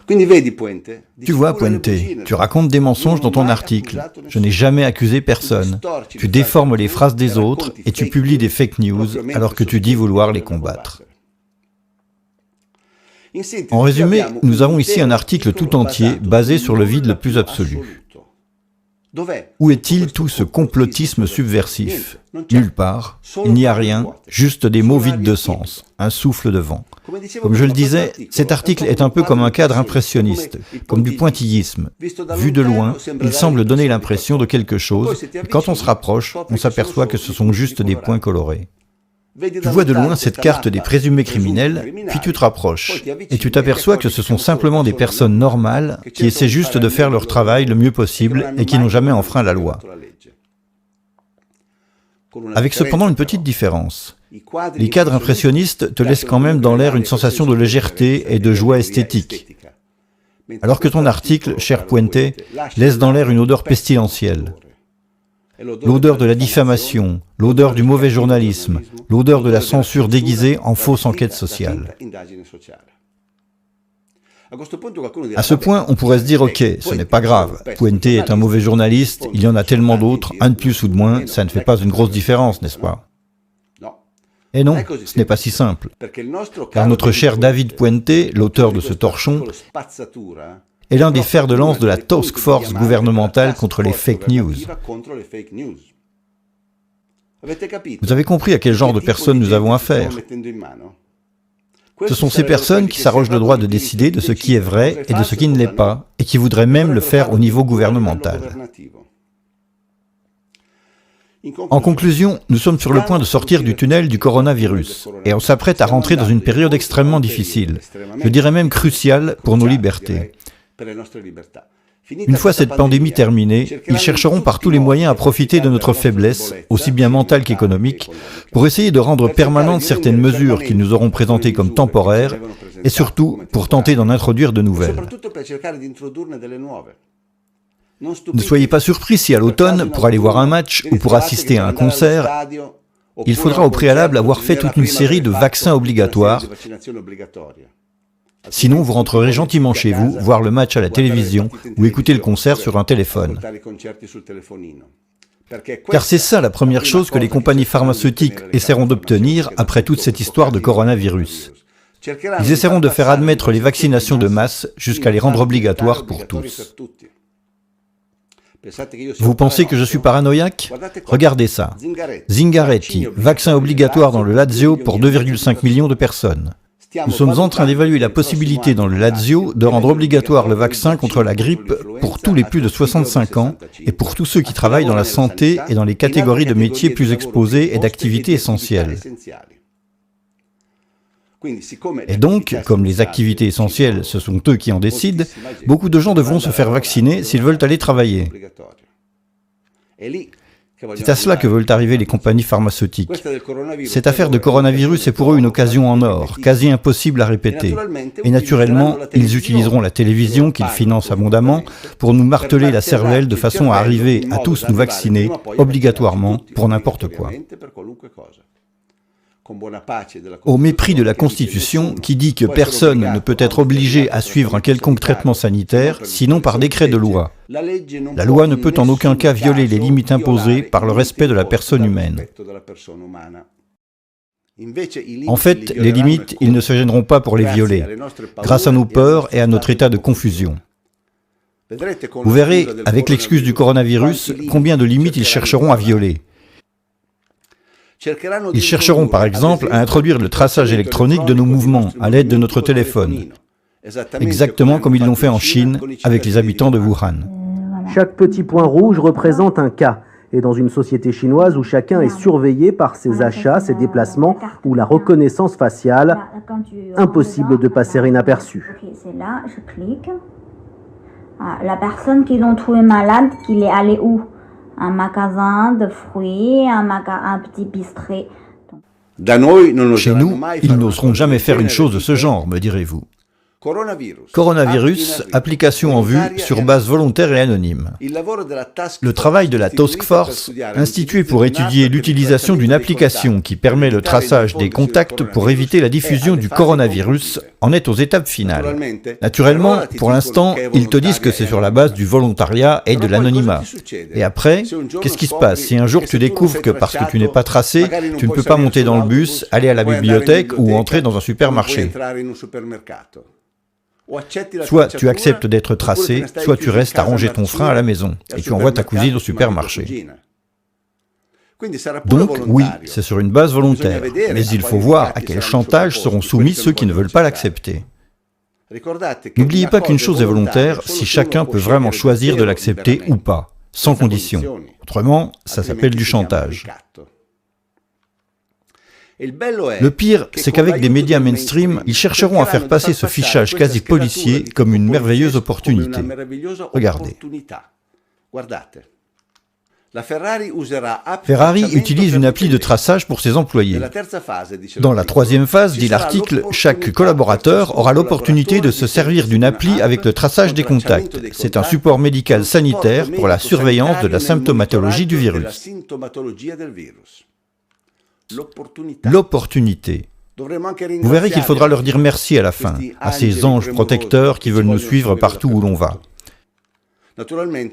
Quindi vedi, Puente, tu vois, Puente, tu racontes des mensonges dans ton article. Je n'ai jamais accusé personne. Tu déformes les phrases des autres et tu publies des fake news alors que tu dis vouloir les combattre. En résumé, nous avons ici un article tout entier basé sur le vide le plus absolu. Où est-il tout ce complotisme subversif? Nulle part, il n'y a rien, juste des mots vides de sens, un souffle de vent. Comme je le disais, cet article est un peu comme un cadre impressionniste, comme du pointillisme. Vu de loin, il semble donner l'impression de quelque chose, et quand on se rapproche, on s'aperçoit que ce sont juste des points colorés. Tu vois de loin cette carte des présumés criminels, puis tu te rapproches, et tu t'aperçois que ce sont simplement des personnes normales qui essaient juste de faire leur travail le mieux possible et qui n'ont jamais enfreint la loi. Avec cependant une petite différence. Les cadres impressionnistes te laissent quand même dans l'air une sensation de légèreté et de joie esthétique, alors que ton article, cher Puente, laisse dans l'air une odeur pestilentielle. l'odeur de la diffamation, l'odeur du mauvais journalisme, l'odeur de la censure déguisée en fausse enquête sociale. À ce point, on pourrait se dire, ok, ce n'est pas grave, Puente est un mauvais journaliste, il y en a tellement d'autres, un de plus ou de moins, ça ne fait pas une grosse différence, n'est-ce pas? Et non, ce n'est pas si simple, car notre cher David Puente, l'auteur de ce torchon, est l'un des fers de lance de la task force gouvernementale contre les fake news. Vous avez compris à quel genre de personnes nous avons affaire. Ce sont ces personnes qui s'arrogent le droit de décider de ce qui est vrai et de ce qui ne l'est pas, et qui voudraient même le faire au niveau gouvernemental. En conclusion, nous sommes sur le point de sortir du tunnel du coronavirus, et on s'apprête à rentrer dans une période extrêmement difficile, je dirais même cruciale pour nos libertés. Une fois cette pandémie terminée, ils chercheront par tous les moyens à profiter de notre faiblesse, aussi bien mentale qu'économique, pour essayer de rendre permanentes certaines mesures qu'ils nous auront présentées comme temporaires, et surtout pour tenter d'en introduire de nouvelles. Ne soyez pas surpris si à l'automne, pour aller voir un match ou pour assister à un concert, il faudra au préalable avoir fait toute une série de vaccins obligatoires. Sinon, vous rentrerez gentiment chez vous, voir le match à la télévision ou écouter le concert sur un téléphone. Car c'est ça la première chose que les compagnies pharmaceutiques essaieront d'obtenir après toute cette histoire de coronavirus. Ils essaieront de faire admettre les vaccinations de masse jusqu'à les rendre obligatoires pour tous. Vous pensez que je suis paranoïaque? Regardez ça. Zingaretti, vaccin obligatoire dans le Lazio pour 2,5 millions de personnes. Nous sommes en train d'évaluer la possibilité dans le Lazio de rendre obligatoire le vaccin contre la grippe pour tous les plus de 65 ans et pour tous ceux qui travaillent dans la santé et dans les catégories de métiers plus exposés et d'activités essentielles. Et donc, comme les activités essentielles, ce sont eux qui en décident, beaucoup de gens devront se faire vacciner s'ils veulent aller travailler. C'est à cela que veulent arriver les compagnies pharmaceutiques. Cette affaire de coronavirus est pour eux une occasion en or, quasi impossible à répéter. Et naturellement, ils utiliseront la télévision qu'ils financent abondamment pour nous marteler la cervelle de façon à arriver à tous nous vacciner, obligatoirement, pour n'importe quoi. Au mépris de la Constitution qui dit que personne ne peut être obligé à suivre un quelconque traitement sanitaire, sinon par décret de loi. La loi ne peut en aucun cas violer les limites imposées par le respect de la personne humaine. En fait, les limites, ils ne se gêneront pas pour les violer, grâce à nos peurs et à notre état de confusion. Vous verrez, avec l'excuse du coronavirus, combien de limites ils chercheront à violer. Ils chercheront par exemple à introduire le traçage électronique de nos mouvements à l'aide de notre téléphone, exactement comme ils l'ont fait en Chine avec les habitants de Wuhan. Chaque petit point rouge représente un cas. Et dans une société chinoise où chacun est surveillé par ses achats, ses déplacements ou la reconnaissance faciale, impossible de passer inaperçu. C'est là, je clique. La personne qu'ils ont trouvé malade, qu'il est allé où? Un magasin de fruits, un petit bistrot. Chez nous, ils n'oseront jamais faire une chose de ce genre, me direz-vous. Coronavirus, application en vue sur base volontaire et anonyme. Le travail de la Task Force, instituée pour étudier l'utilisation d'une application qui permet le traçage des contacts pour éviter la diffusion du coronavirus, en est aux étapes finales. Naturellement, pour l'instant, ils te disent que c'est sur la base du volontariat et de l'anonymat. Et après, qu'est-ce qui se passe si un jour tu découvres que parce que tu n'es pas tracé, tu ne peux pas monter dans le bus, aller à la bibliothèque ou entrer dans un supermarché? Soit tu acceptes d'être tracé, soit tu restes à ranger ton frein à la maison et tu envoies ta cousine au supermarché. Donc oui, c'est sur une base volontaire, mais il faut voir à quel chantage seront soumis ceux qui ne veulent pas l'accepter. N'oubliez pas qu'une chose est volontaire si chacun peut vraiment choisir de l'accepter ou pas, sans condition. Autrement, ça s'appelle du chantage. Le pire, c'est qu'avec des médias mainstream, ils chercheront à faire passer ce fichage quasi policier comme une merveilleuse opportunité. Regardez. Ferrari utilise une appli de traçage pour ses employés. Dans la troisième phase, dit l'article, chaque collaborateur aura l'opportunité de se servir d'une appli avec le traçage des contacts. C'est un support médical sanitaire pour la surveillance de la symptomatologie du virus. L'opportunité. Vous verrez qu'il faudra leur dire merci à la fin, à ces anges protecteurs qui veulent nous suivre partout où l'on va.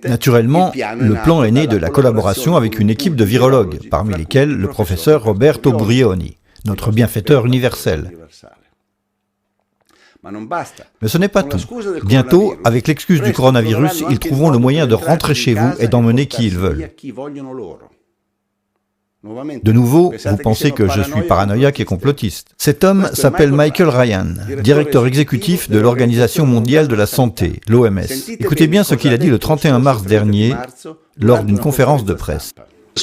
Naturellement, le plan est né de la collaboration avec une équipe de virologues, parmi lesquels le professeur Roberto Brioni, notre bienfaiteur universel. Mais ce n'est pas tout. Bientôt, avec l'excuse du coronavirus, ils trouveront le moyen de rentrer chez vous et d'emmener qui ils veulent. De nouveau, vous pensez que je suis paranoïaque et complotiste. Cet homme s'appelle Michael Ryan, directeur exécutif de l'Organisation mondiale de la santé, l'OMS. Écoutez bien ce qu'il a dit le 31 mars dernier lors d'une conférence de presse.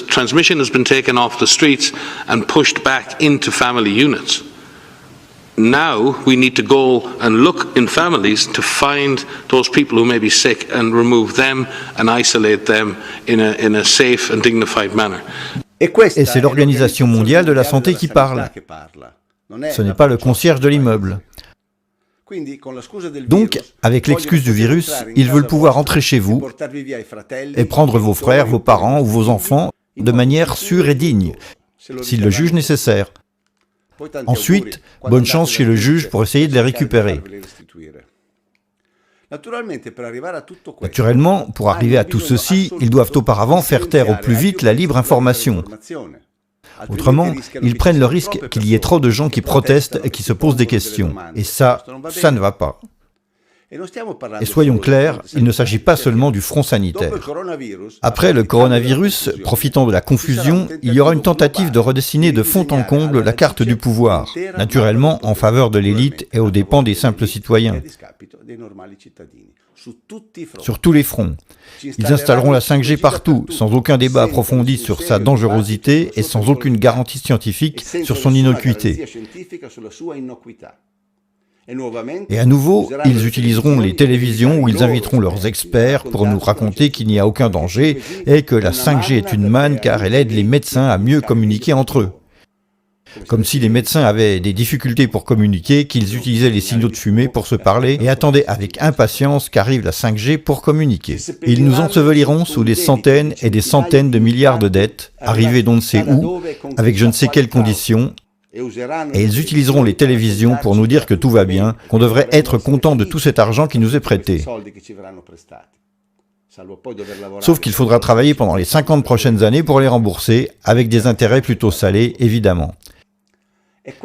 Transmission has been taken off the streets and pushed back into family units. Now we need to go and look in families to find those people who may be sick and remove them and isolate them in a safe and dignified manner. Et c'est l'Organisation mondiale de la santé qui parle. Ce n'est pas le concierge de l'immeuble. Donc, avec l'excuse du virus, ils veulent pouvoir rentrer chez vous et prendre vos frères, vos parents ou vos enfants de manière sûre et digne, s'ils le jugent nécessaire. Ensuite, bonne chance chez le juge pour essayer de les récupérer. Naturellement, pour arriver à tout ceci, ils doivent auparavant faire taire au plus vite la libre information. Autrement, ils prennent le risque qu'il y ait trop de gens qui protestent et qui se posent des questions. Et ça ne va pas. Et soyons clairs, il ne s'agit pas seulement du front sanitaire. Après le coronavirus, profitant de la confusion, il y aura une tentative de redessiner de fond en comble la carte du pouvoir, naturellement en faveur de l'élite et aux dépens des simples citoyens. Sur tous les fronts. Ils installeront la 5G partout, sans aucun débat approfondi sur sa dangerosité et sans aucune garantie scientifique sur son innocuité. Et à nouveau, ils utiliseront les télévisions où ils inviteront leurs experts pour nous raconter qu'il n'y a aucun danger et que la 5G est une manne car elle aide les médecins à mieux communiquer entre eux. Comme si les médecins avaient des difficultés pour communiquer, qu'ils utilisaient les signaux de fumée pour se parler et attendaient avec impatience qu'arrive la 5G pour communiquer. Ils nous enseveliront sous des centaines et des centaines de milliards de dettes, arrivées d'on ne sait où, avec je ne sais quelles conditions, et ils utiliseront les télévisions pour nous dire que tout va bien, qu'on devrait être content de tout cet argent qui nous est prêté. Sauf qu'il faudra travailler pendant les 50 prochaines années pour les rembourser, avec des intérêts plutôt salés, évidemment.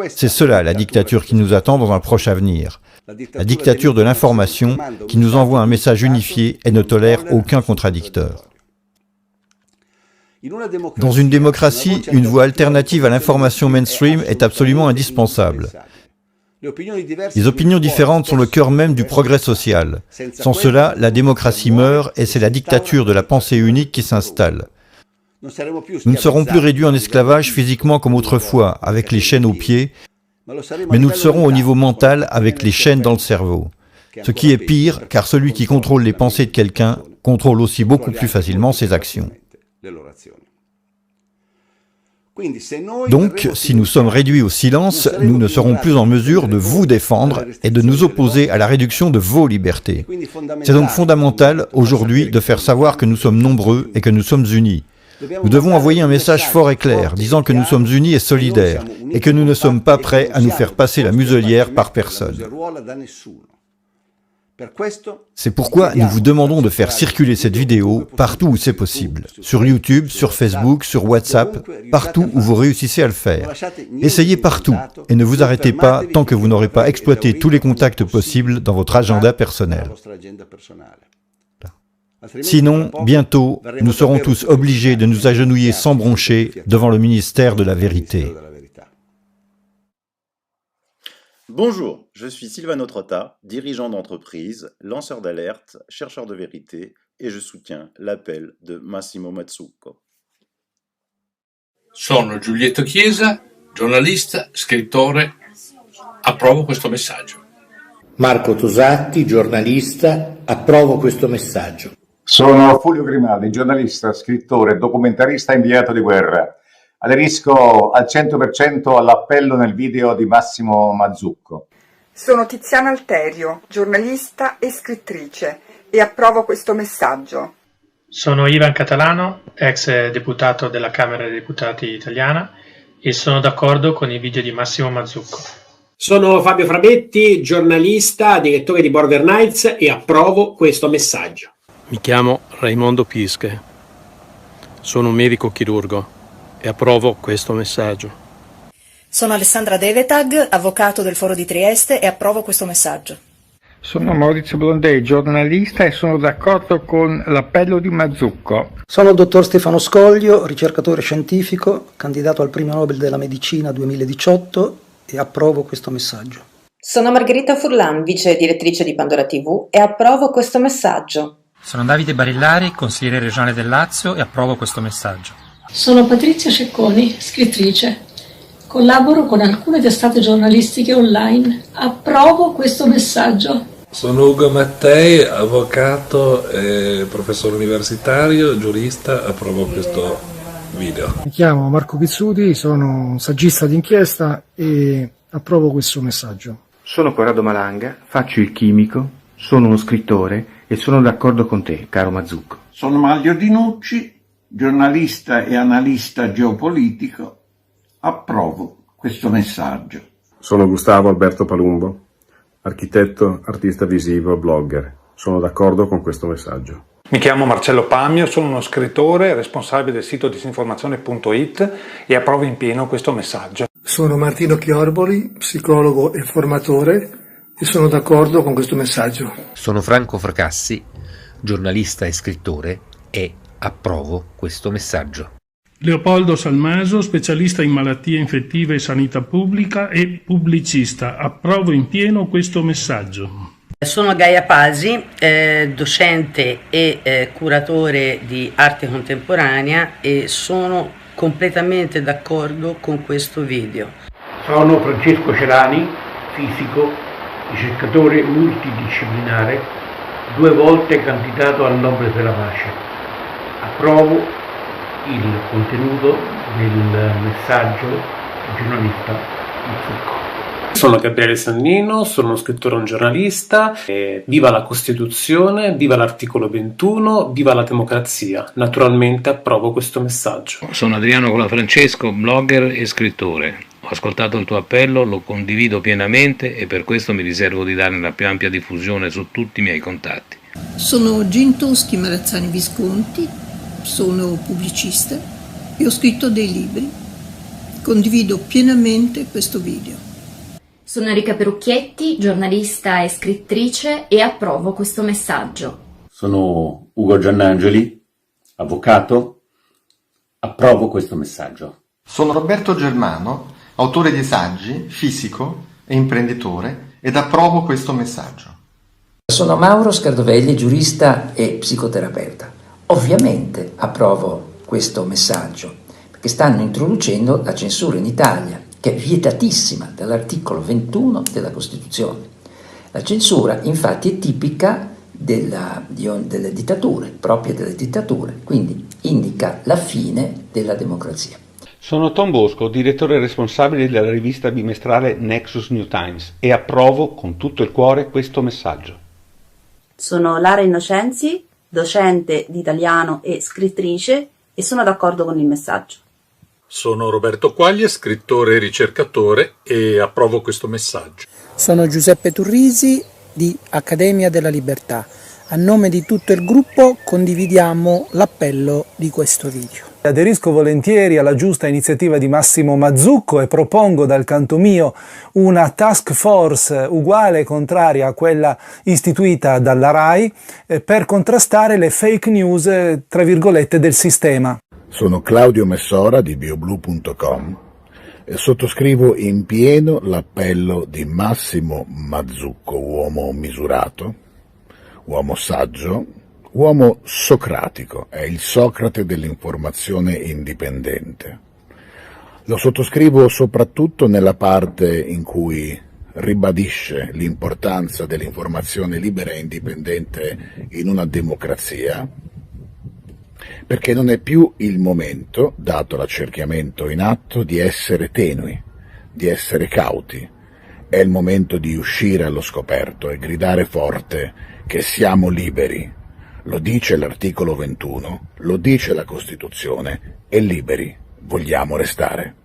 C'est cela la dictature qui nous attend dans un proche avenir. La dictature de l'information qui nous envoie un message unifié et ne tolère aucun contradicteur. Dans une démocratie, une voie alternative à l'information mainstream est absolument indispensable. Les opinions différentes sont le cœur même du progrès social. Sans cela, la démocratie meurt et c'est la dictature de la pensée unique qui s'installe. Nous ne serons plus réduits en esclavage physiquement comme autrefois, avec les chaînes aux pieds, mais nous le serons au niveau mental avec les chaînes dans le cerveau. Ce qui est pire, car celui qui contrôle les pensées de quelqu'un contrôle aussi beaucoup plus facilement ses actions. Donc, si nous sommes réduits au silence, nous ne serons plus en mesure de vous défendre et de nous opposer à la réduction de vos libertés. C'est donc fondamental, aujourd'hui, de faire savoir que nous sommes nombreux et que nous sommes unis. Nous devons envoyer un message fort et clair, disant que nous sommes unis et solidaires, et que nous ne sommes pas prêts à nous faire passer la muselière par personne. C'est pourquoi nous vous demandons de faire circuler cette vidéo partout où c'est possible. Sur YouTube, sur Facebook, sur WhatsApp, partout où vous réussissez à le faire. Essayez partout et ne vous arrêtez pas tant que vous n'aurez pas exploité tous les contacts possibles dans votre agenda personnel. Sinon, bientôt, nous serons tous obligés de nous agenouiller sans broncher devant le ministère de la Vérité. Bonjour, je suis Silvano Trotta, dirigeant d'entreprise, lanceur d'alerte, chercheur de vérité, et je soutiens l'appel de Massimo Mazzucco. Sono Giulietto Chiesa, giornalista, scrittore. Approvo questo messaggio. Marco Tosatti, giornalista, approvo questo messaggio. Sono Fulvio Grimaldi, giornalista, scrittore, documentarista inviato di guerra. Aderisco al 100% all'appello nel video di Massimo Mazzucco. Sono Tiziana Alterio, giornalista e scrittrice, e approvo questo messaggio. Sono Ivan Catalano, ex deputato della Camera dei Deputati italiana, e sono d'accordo con i video di Massimo Mazzucco. Sono Fabio Frabetti, giornalista, direttore di Border Knights, e approvo questo messaggio. Mi chiamo Raimondo Pische, sono un medico chirurgo e approvo questo messaggio. Sono Alessandra Devetag, avvocato del Foro di Trieste, e approvo questo messaggio. Sono Maurizio Blondei, giornalista, e sono d'accordo con l'appello di Mazzucco. Sono il dottor Stefano Scoglio, ricercatore scientifico, candidato al Premio Nobel della Medicina 2018, e approvo questo messaggio. Sono Margherita Furlan, vice direttrice di Pandora TV, e approvo questo messaggio. Sono Davide Barillari, consigliere regionale del Lazio, e approvo questo messaggio. Sono Patrizia Cecconi, scrittrice. Collaboro con alcune testate giornalistiche online. Approvo questo messaggio. Sono Ugo Mattei, avvocato e professore universitario, giurista, approvo questo video. Mi chiamo Marco Pizzuti, sono un saggista d'inchiesta e approvo questo messaggio. Sono Corrado Malanga, faccio il chimico, sono uno scrittore e sono d'accordo con te, caro Mazzucco. Sono Maglio Dinucci, giornalista e analista geopolitico. Approvo questo messaggio. Sono Gustavo Alberto Palumbo, architetto, artista visivo, blogger. Sono d'accordo con questo messaggio. Mi chiamo Marcello Pamio, sono uno scrittore, responsabile del sito disinformazione.it e approvo in pieno questo messaggio. Sono Martino Chiorboli, psicologo e formatore, e sono d'accordo con questo messaggio. Sono Franco Fracassi, giornalista e scrittore, e approvo questo messaggio. Leopoldo Salmaso, specialista in malattie infettive e sanità pubblica e pubblicista. Approvo in pieno questo messaggio. Sono Gaia Pasi, docente e curatore di arte contemporanea, e sono completamente d'accordo con questo video. Sono Francesco Celani, fisico, ricercatore multidisciplinare, 2 volte candidato al Nobel per la pace. Approvo il contenuto del messaggio del giornalista Mazzucco. Sono Gabriele Sannino, sono uno scrittore e un giornalista. Viva la Costituzione, viva l'articolo 21, viva la democrazia. Naturalmente approvo questo messaggio. Sono Adriano Colafrancesco, blogger e scrittore. Ho ascoltato il tuo appello, lo condivido pienamente e per questo mi riservo di darne la più ampia diffusione su tutti i miei contatti. Sono Gintoschi Marazzani Visconti, sono pubblicista e ho scritto dei libri. Condivido pienamente questo video. Sono Enrica Perucchietti, giornalista e scrittrice, e approvo questo messaggio. Sono Ugo Giannangeli, avvocato, approvo questo messaggio. Sono Roberto Germano, autore di saggi, fisico e imprenditore, ed approvo questo messaggio. Sono Mauro Scardovelli, giurista e psicoterapeuta. Ovviamente approvo questo messaggio, perché stanno introducendo la censura in Italia, che è vietatissima dall'articolo 21 della Costituzione. La censura infatti è tipica delle dittature, propria delle dittature, quindi indica la fine della democrazia. Sono Tom Bosco, direttore responsabile della rivista bimestrale Nexus New Times, e approvo con tutto il cuore questo messaggio. Sono Lara Innocenzi, docente di italiano e scrittrice, e sono d'accordo con il messaggio. Sono Roberto Quaglia, scrittore e ricercatore, e approvo questo messaggio. Sono Giuseppe Turrisi di Accademia della Libertà. A nome di tutto il gruppo condividiamo l'appello di questo video. Aderisco volentieri alla giusta iniziativa di Massimo Mazzucco e propongo dal canto mio una task force uguale e contraria a quella istituita dalla RAI per contrastare le fake news, tra virgolette, del sistema. Sono Claudio Messora di bioblue.com e sottoscrivo in pieno l'appello di Massimo Mazzucco, uomo misurato, uomo saggio, uomo socratico, è il Socrate dell'informazione indipendente. Lo sottoscrivo soprattutto nella parte in cui ribadisce l'importanza dell'informazione libera e indipendente in una democrazia, perché non è più il momento, dato l'accerchiamento in atto, di essere tenui, di essere cauti. È il momento di uscire allo scoperto e gridare forte che siamo liberi. Lo dice l'articolo 21, lo dice la Costituzione, e liberi vogliamo restare.